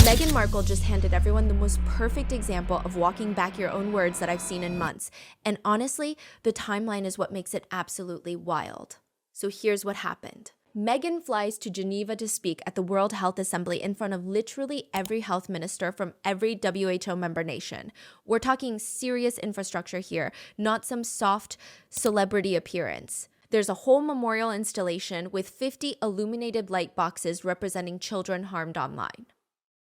Meghan Markle just handed everyone the most perfect example of walking back your own words that I've seen in months. And honestly, the timeline is what makes it absolutely wild. So here's what happened. Meghan flies to Geneva to speak at the World Health Assembly in front of literally every health minister from every WHO member nation. We're talking serious infrastructure here, not some soft celebrity appearance. There's a whole memorial installation with 50 illuminated light boxes representing children harmed online.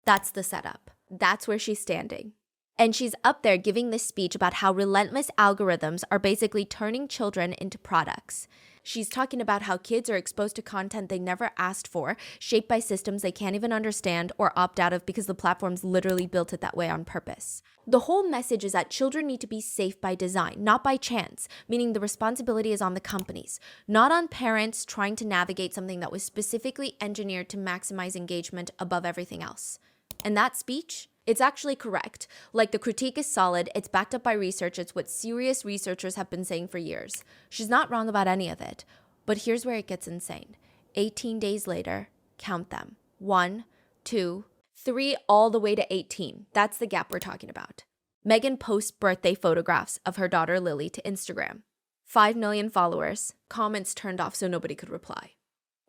That's the setup. That's where she's standing. And she's up there giving this speech about how relentless algorithms are basically turning children into products. She's talking about how kids are exposed to content they never asked for, shaped by systems they can't even understand or opt out of because the platforms literally built it that way on purpose. The whole message is that children need to be safe by design, not by chance, meaning the responsibility is on the companies, not on parents trying to navigate something that was specifically engineered to maximize engagement above everything else. And that speech? It's actually correct. Like, the critique is solid, it's backed up by research, it's what serious researchers have been saying for years. She's not wrong about any of it. But here's where it gets insane. 18 days later, count them. 1, 2, 3, all the way to 18. That's the gap we're talking about. Meghan posts birthday photographs of her daughter Lily to Instagram. 5 million followers, comments turned off so nobody could reply.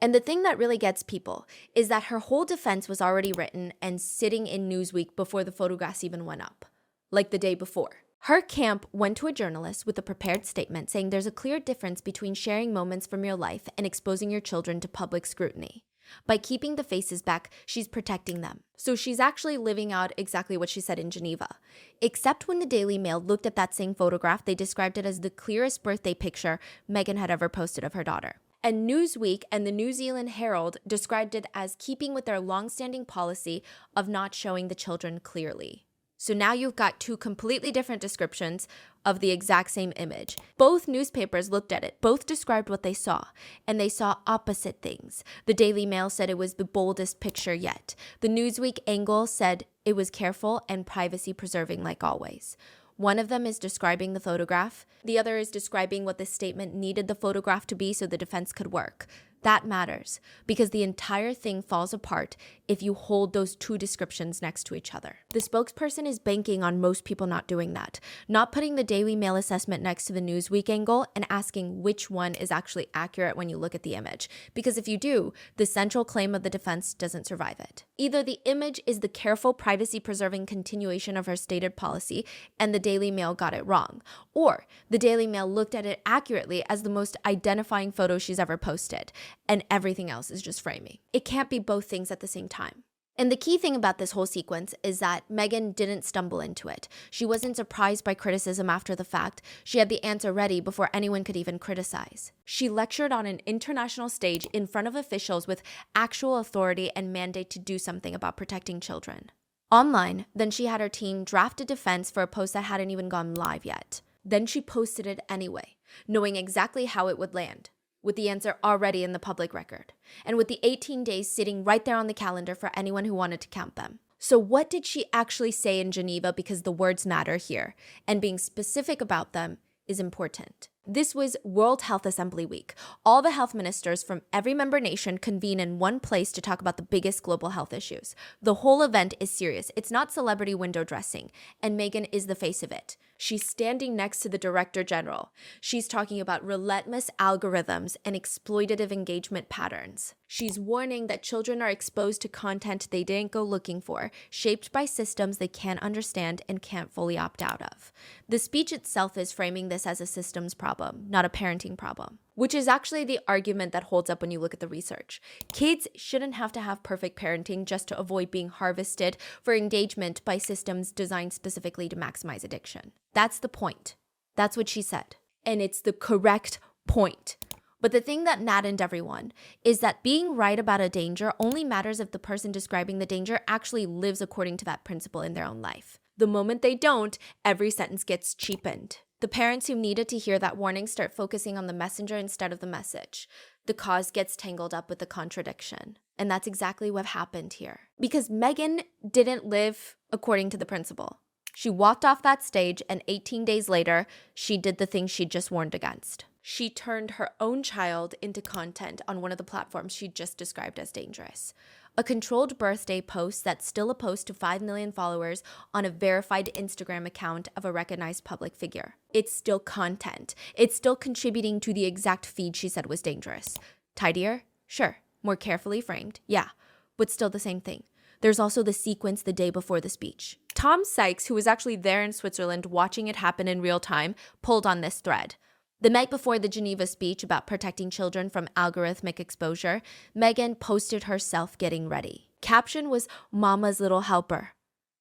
And the thing that really gets people is that her whole defense was already written and sitting in Newsweek before the photographs even went up, like the day before. Her camp went to a journalist with a prepared statement saying there's a clear difference between sharing moments from your life and exposing your children to public scrutiny. By keeping the faces back, she's protecting them. So she's actually living out exactly what she said in Geneva. Except when the Daily Mail looked at that same photograph, they described it as the clearest birthday picture Meghan had ever posted of her daughter. And Newsweek and the New Zealand Herald described it as keeping with their long-standing policy of not showing the children clearly. So now you've got two completely different descriptions of the exact same image. Both newspapers looked at it, both described what they saw, and they saw opposite things. The Daily Mail said it was the boldest picture yet. The Newsweek angle said it was careful and privacy-preserving like always. One of them is describing the photograph. The other is describing what the statement needed the photograph to be so the defense could work. That matters because the entire thing falls apart if you hold those two descriptions next to each other. The spokesperson is banking on most people not doing that, not putting the Daily Mail assessment next to the Newsweek angle and asking which one is actually accurate when you look at the image. Because if you do, the central claim of the defense doesn't survive it. Either the image is the careful, privacy-preserving continuation of her stated policy and the Daily Mail got it wrong, or the Daily Mail looked at it accurately as the most identifying photo she's ever posted, and everything else is just framing. It can't be both things at the same time. And the key thing about this whole sequence is that Meghan didn't stumble into it. She wasn't surprised by criticism after the fact. She had the answer ready before anyone could even criticize. She lectured on an international stage in front of officials with actual authority and mandate to do something about protecting children. Online, then she had her team draft a defense for a post that hadn't even gone live yet. Then she posted it anyway, knowing exactly how it would land, with the answer already in the public record, and with the 18 days sitting right there on the calendar for anyone who wanted to count them. So what did she actually say in Geneva, because the words matter here, and being specific about them is important. This was World Health Assembly Week. All the health ministers from every member nation convene in one place to talk about the biggest global health issues. The whole event is serious. It's not celebrity window dressing, and Meghan is the face of it. She's standing next to the Director General. She's talking about relentless algorithms and exploitative engagement patterns. She's warning that children are exposed to content they didn't go looking for, shaped by systems they can't understand and can't fully opt out of. The speech itself is framing this as a systems problem, not a parenting problem, which is actually the argument that holds up when you look at the research. Kids shouldn't have to have perfect parenting just to avoid being harvested for engagement by systems designed specifically to maximize addiction. That's the point. That's what she said. And it's the correct point. But the thing that maddened everyone is that being right about a danger only matters if the person describing the danger actually lives according to that principle in their own life. The moment they don't, every sentence gets cheapened. The parents who needed to hear that warning start focusing on the messenger instead of the message. The cause gets tangled up with the contradiction. And that's exactly what happened here. Because Meghan didn't live according to the principle. She walked off that stage, and 18 days later, she did the thing she'd just warned against. She turned her own child into content on one of the platforms she just described as dangerous. A controlled birthday post that's still a post to 5 million followers on a verified Instagram account of a recognized public figure. It's still content. It's still contributing to the exact feed she said was dangerous. Tidier? Sure. More carefully framed? Yeah. But still the same thing. There's also the sequence the day before the speech. Tom Sykes, who was actually there in Switzerland watching it happen in real time, pulled on this thread. The night before the Geneva speech about protecting children from algorithmic exposure, Meghan posted herself getting ready. Caption was "Mama's little helper."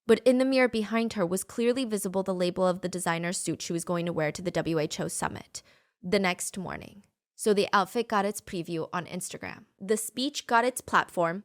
But in the mirror behind her was clearly visible the label of the designer suit she was going to wear to the WHO summit the next morning. So the outfit got its preview on Instagram. The speech got its platform.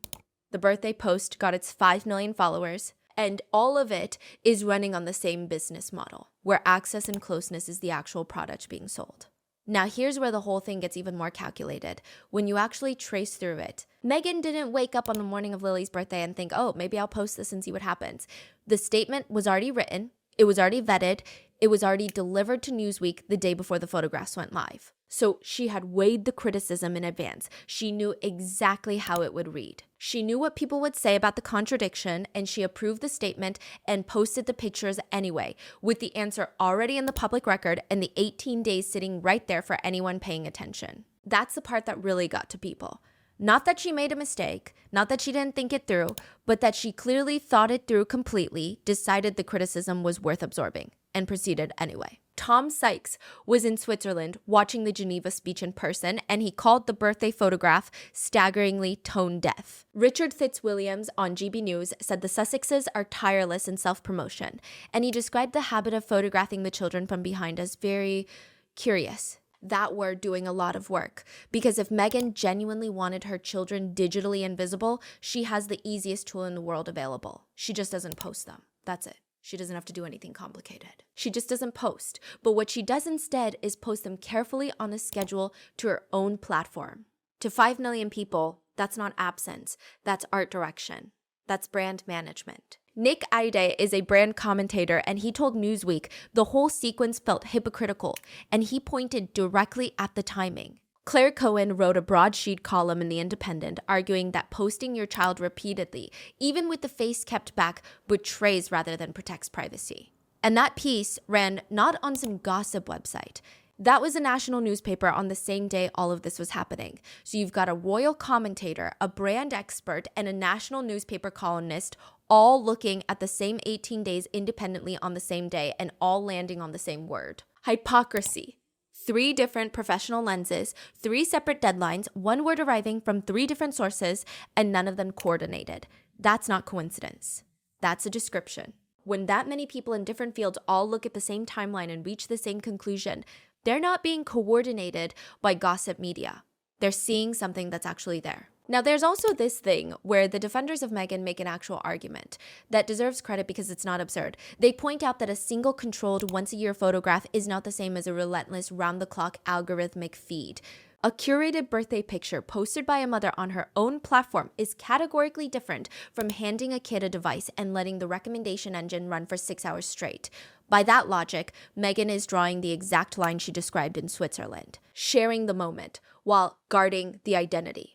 The birthday post got its 5 million followers. And all of it is running on the same business model, where access and closeness is the actual product being sold. Now here's where the whole thing gets even more calculated. When you actually trace through it, Meghan didn't wake up on the morning of Lily's birthday and think, oh, maybe I'll post this and see what happens. The statement was already written, it was already vetted, it was already delivered to Newsweek the day before the photographs went live. So she had weighed the criticism in advance. She knew exactly how it would read. She knew what people would say about the contradiction, and she approved the statement and posted the pictures anyway, with the answer already in the public record and the 18 days sitting right there for anyone paying attention. That's the part that really got to people. Not that she made a mistake, not that she didn't think it through, but that she clearly thought it through completely, decided the criticism was worth absorbing, and proceeded anyway. Tom Sykes was in Switzerland watching the Geneva speech in person, and he called the birthday photograph staggeringly tone deaf. Richard Fitzwilliams on GB News said the Sussexes are tireless in self-promotion, and he described the habit of photographing the children from behind as very curious. That word doing a lot of work, because if Meghan genuinely wanted her children digitally invisible, she has the easiest tool in the world available. She just doesn't post them. That's it. She doesn't have to do anything complicated. She just doesn't post. But what she does instead is post them carefully on a schedule to her own platform. To 5 million people, that's not absence. That's art direction. That's brand management. Nick Ide is a brand commentator, and he told Newsweek the whole sequence felt hypocritical, and he pointed directly at the timing. Claire Cohen wrote a broadsheet column in The Independent arguing that posting your child repeatedly, even with the face kept back, betrays rather than protects privacy. And that piece ran not on some gossip website. That was a national newspaper on the same day all of this was happening. So you've got a royal commentator, a brand expert, and a national newspaper columnist all looking at the same 18 days independently on the same day and all landing on the same word. Hypocrisy. 3 different professional lenses, 3 separate deadlines, 1 word arriving from 3 different sources, and none of them coordinated. That's not coincidence. That's a description. When that many people in different fields all look at the same timeline and reach the same conclusion, they're not being coordinated by gossip media. They're seeing something that's actually there. Now, there's also this thing where the defenders of Meghan make an actual argument that deserves credit because it's not absurd. They point out that a single controlled once-a-year photograph is not the same as a relentless round-the-clock algorithmic feed. A curated birthday picture posted by a mother on her own platform is categorically different from handing a kid a device and letting the recommendation engine run for 6 hours straight. By that logic, Meghan is drawing the exact line she described in Switzerland, sharing the moment while guarding the identity.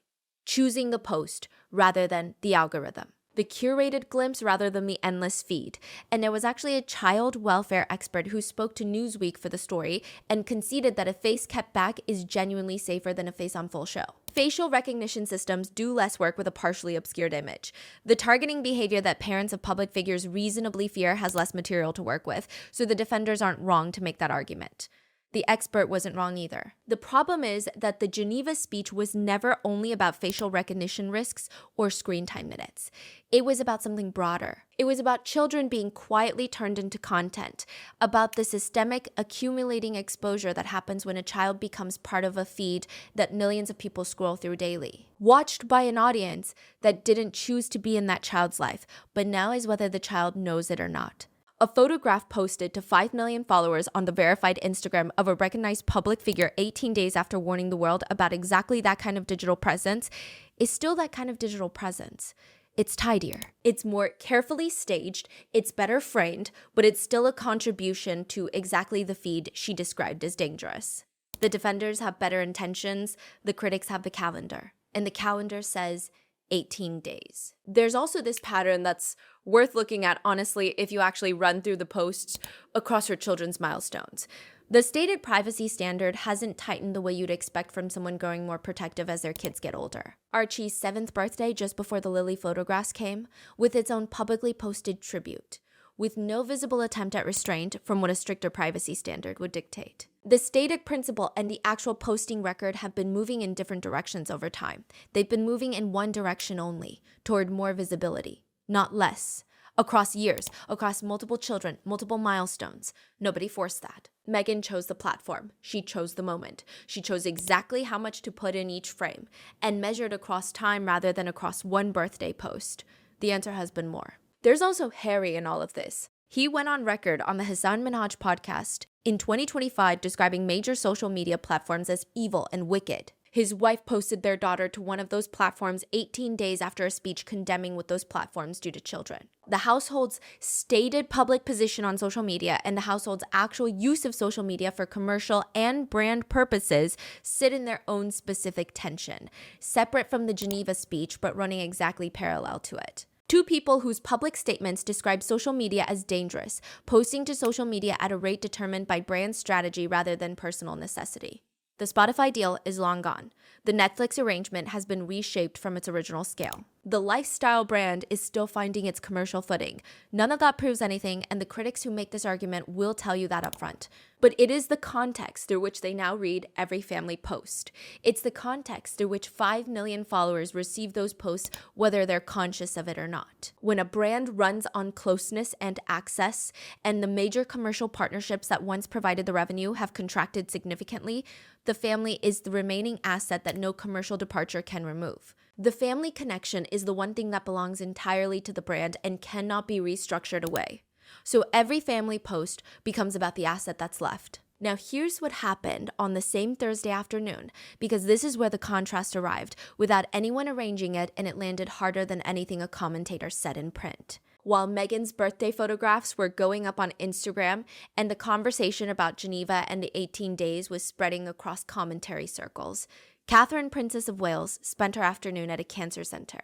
Choosing the post rather than the algorithm, the curated glimpse rather than the endless feed. And there was actually a child welfare expert who spoke to Newsweek for the story and conceded that a face kept back is genuinely safer than a face on full show. Facial recognition systems do less work with a partially obscured image. The targeting behavior that parents of public figures reasonably fear has less material to work with, so the defenders aren't wrong to make that argument. The expert wasn't wrong either. The problem is that the Geneva speech was never only about facial recognition risks or screen time minutes. It was about something broader. It was about children being quietly turned into content, about the systemic accumulating exposure that happens when a child becomes part of a feed that millions of people scroll through daily, watched by an audience that didn't choose to be in that child's life, but now is whether the child knows it or not. A photograph posted to 5 million followers on the verified Instagram of a recognized public figure 18 days after warning the world about exactly that kind of digital presence is still that kind of digital presence. It's tidier. It's more carefully staged. It's better framed, but it's still a contribution to exactly the feed she described as dangerous. The defenders have better intentions. The critics have the calendar. And the calendar says 18 days. There's also this pattern that's worth looking at, honestly, if you actually run through the posts across her children's milestones. The stated privacy standard hasn't tightened the way you'd expect from someone growing more protective as their kids get older. Archie's 7th birthday, just before the Lily photographs came, with its own publicly posted tribute, with no visible attempt at restraint from what a stricter privacy standard would dictate. The stated principle and the actual posting record have been moving in different directions over time. They've been moving in one direction only, toward more visibility, not less. Across years, across multiple children, multiple milestones. Nobody forced that. Meghan chose the platform. She chose the moment. She chose exactly how much to put in each frame, and measured across time rather than across one birthday post. The answer has been more. There's also Harry in all of this. He went on record on the Hassan Minhaj podcast in 2025 describing major social media platforms as evil and wicked. His wife posted their daughter to one of those platforms 18 days after a speech condemning what those platforms do to children. The household's stated public position on social media and the household's actual use of social media for commercial and brand purposes sit in their own specific tension, separate from the Geneva speech but running exactly parallel to it. Two people whose public statements describe social media as dangerous, posting to social media at a rate determined by brand strategy rather than personal necessity. The Spotify deal is long gone. The Netflix arrangement has been reshaped from its original scale. The lifestyle brand is still finding its commercial footing. None of that proves anything, and the critics who make this argument will tell you that up front. But it is the context through which they now read every family post. It's the context through which 5 million followers receive those posts, whether they're conscious of it or not. When a brand runs on closeness and access, and the major commercial partnerships that once provided the revenue have contracted significantly, the family is the remaining asset that no commercial departure can remove. The family connection is the one thing that belongs entirely to the brand and cannot be restructured away. So every family post becomes about the asset that's left. Now here's what happened on the same Thursday afternoon, because this is where the contrast arrived, without anyone arranging it, and it landed harder than anything a commentator said in print. While Meghan's birthday photographs were going up on Instagram and the conversation about Geneva and the 18 days was spreading across commentary circles, Catherine, Princess of Wales, spent her afternoon at a cancer center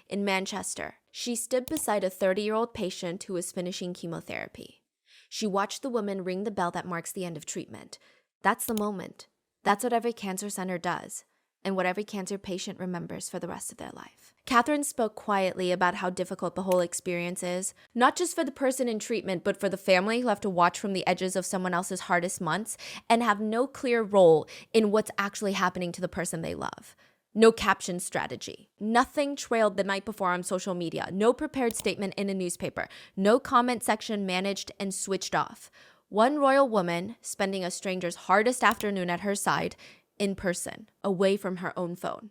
in Manchester. She stood beside a 30-year-old patient who was finishing chemotherapy. She watched the woman ring the bell that marks the end of treatment. That's the moment. That's what every cancer center does, and what every cancer patient remembers for the rest of their life. Catherine spoke quietly about how difficult the whole experience is, not just for the person in treatment, but for the family who have to watch from the edges of someone else's hardest months and have no clear role in what's actually happening to the person they love. No caption strategy. Nothing trailed the night before on social media. No prepared statement in a newspaper. No comment section managed and switched off. One royal woman spending a stranger's hardest afternoon at her side, in person, away from her own phone.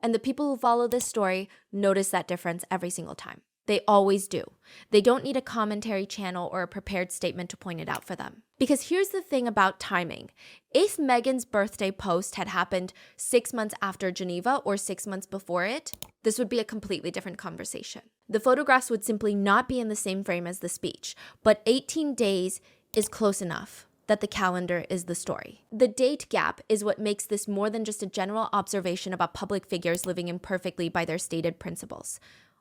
And the people who follow this story notice that difference every single time. They always do. They don't need a commentary channel or a prepared statement to point it out for them. Because here's the thing about timing. If Meghan's birthday post had happened 6 months after Geneva or 6 months before it, this would be a completely different conversation. The photographs would simply not be in the same frame as the speech, but 18 days is close enough that the calendar is the story. The date gap is what makes this more than just a general observation about public figures living imperfectly by their stated principles.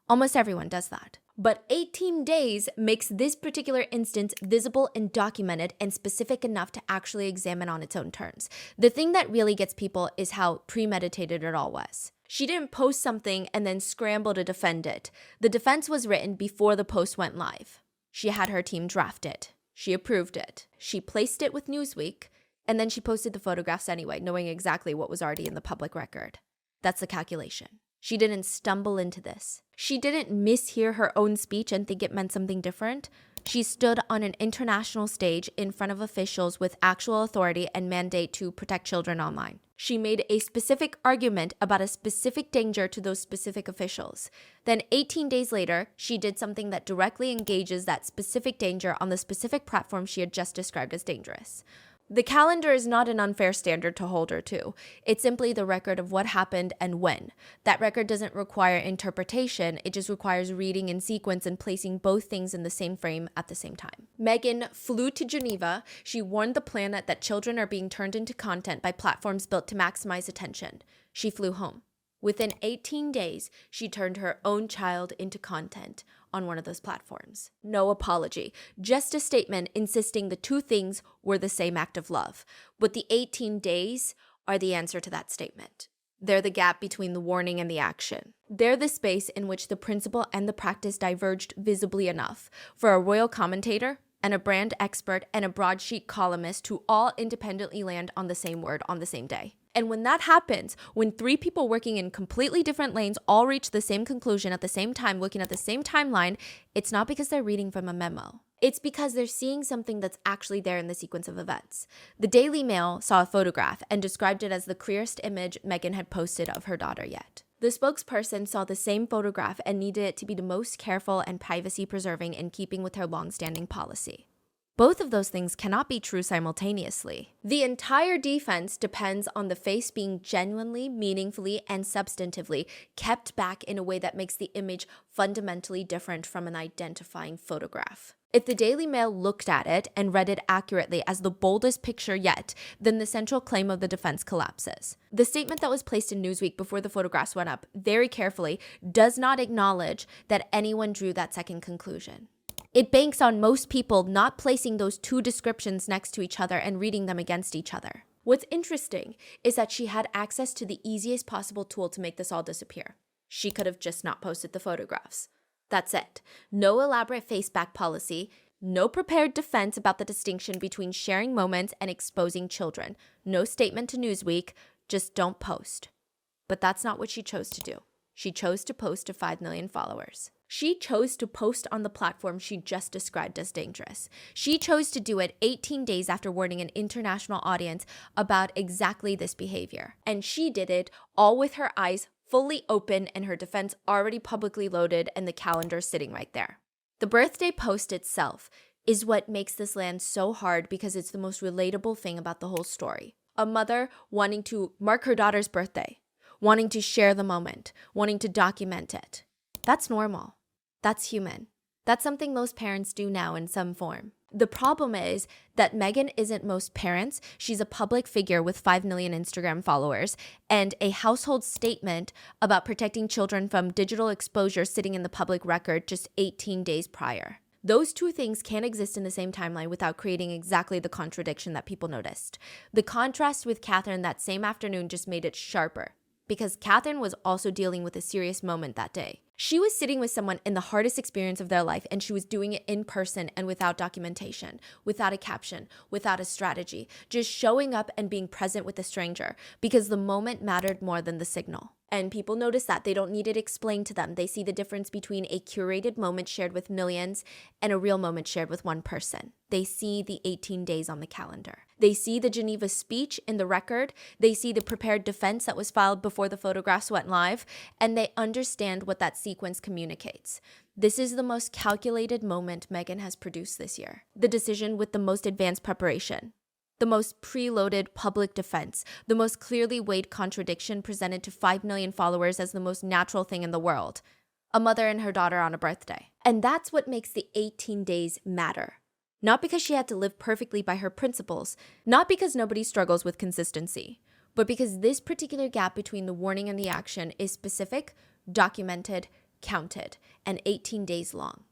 Almost everyone does that. But 18 days makes this particular instance visible and documented and specific enough to actually examine on its own terms. The thing that really gets people is how premeditated it all was. She didn't post something and then scramble to defend it. The defense was written before the post went live. She had her team draft it. She approved it. She placed it with Newsweek, and then she posted the photographs anyway, knowing exactly what was already in the public record. That's the calculation. She didn't stumble into this. She didn't mishear her own speech and think it meant something different. She stood on an international stage in front of officials with actual authority and mandate to protect children online. She made a specific argument about a specific danger to those specific officials. Then 18 days later, she did something that directly engages that specific danger on the specific platform she had just described as dangerous. The calendar is not an unfair standard to hold her to. It's simply the record of what happened and when. That record doesn't require interpretation, it just requires reading in sequence and placing both things in the same frame at the same time. Meghan flew to Geneva. She warned the planet that children are being turned into content by platforms built to maximize attention. She flew home Within 18 days, she turned her own child into content on one of those platforms. No apology, just a statement insisting the two things were the same act of love. But the 18 days are the answer to that statement. They're the gap between the warning and the action. They're the space in which the principle and the practice diverged visibly enough for a royal commentator and a brand expert and a broadsheet columnist to all independently land on the same word on the same day. And when that happens, when three people working in completely different lanes all reach the same conclusion at the same time, looking at the same timeline, it's not because they're reading from a memo. It's because they're seeing something that's actually there in the sequence of events. The Daily Mail saw a photograph and described it as the clearest image Meghan had posted of her daughter yet. The spokesperson saw the same photograph and needed it to be the most careful and privacy-preserving in keeping with her long-standing policy. Both of those things cannot be true simultaneously. The entire defense depends on the face being genuinely, meaningfully, and substantively kept back in a way that makes the image fundamentally different from an identifying photograph. If the Daily Mail looked at it and read it accurately as the boldest picture yet, then the central claim of the defense collapses. The statement that was placed in Newsweek before the photographs went up very carefully does not acknowledge that anyone drew that second conclusion. It banks on most people not placing those two descriptions next to each other and reading them against each other. What's interesting is that she had access to the easiest possible tool to make this all disappear. She could have just not posted the photographs. That's it. No elaborate face-back policy, no prepared defense about the distinction between sharing moments and exposing children, no statement to Newsweek, just don't post. But that's not what she chose to do. She chose to post to 5 million followers. She chose to post on the platform she just described as dangerous. She chose to do it 18 days after warning an international audience about exactly this behavior. And she did it all with her eyes fully open and her defense already publicly loaded and the calendar sitting right there. The birthday post itself is what makes this land so hard because it's the most relatable thing about the whole story. A mother wanting to mark her daughter's birthday, wanting to share the moment, wanting to document it. That's normal. That's human. That's something most parents do now in some form. The problem is that Meghan isn't most parents. She's a public figure with 5 million Instagram followers and a household statement about protecting children from digital exposure sitting in the public record just 18 days prior. Those two things can't exist in the same timeline without creating exactly the contradiction that people noticed. The contrast with Catherine that same afternoon just made it sharper, because Catherine was also dealing with a serious moment that day. She was sitting with someone in the hardest experience of their life, and she was doing it in person and without documentation, without a caption, without a strategy, just showing up and being present with a stranger because the moment mattered more than the signal. And people notice that. They don't need it explained to them. They see the difference between a curated moment shared with millions and a real moment shared with one person. They see the 18 days on the calendar. They see the Geneva speech in the record. They see the prepared defense that was filed before the photographs went live, and they understand what that sequence communicates. This is the most calculated moment Meghan has produced this year. The decision with the most advanced preparation. The most preloaded public defense, the most clearly weighed contradiction presented to 5 million followers as the most natural thing in the world. A mother and her daughter on a birthday. And that's what makes the 18 days matter. Not because she had to live perfectly by her principles, not because nobody struggles with consistency, but because this particular gap between the warning and the action is specific, documented, counted, and 18 days long.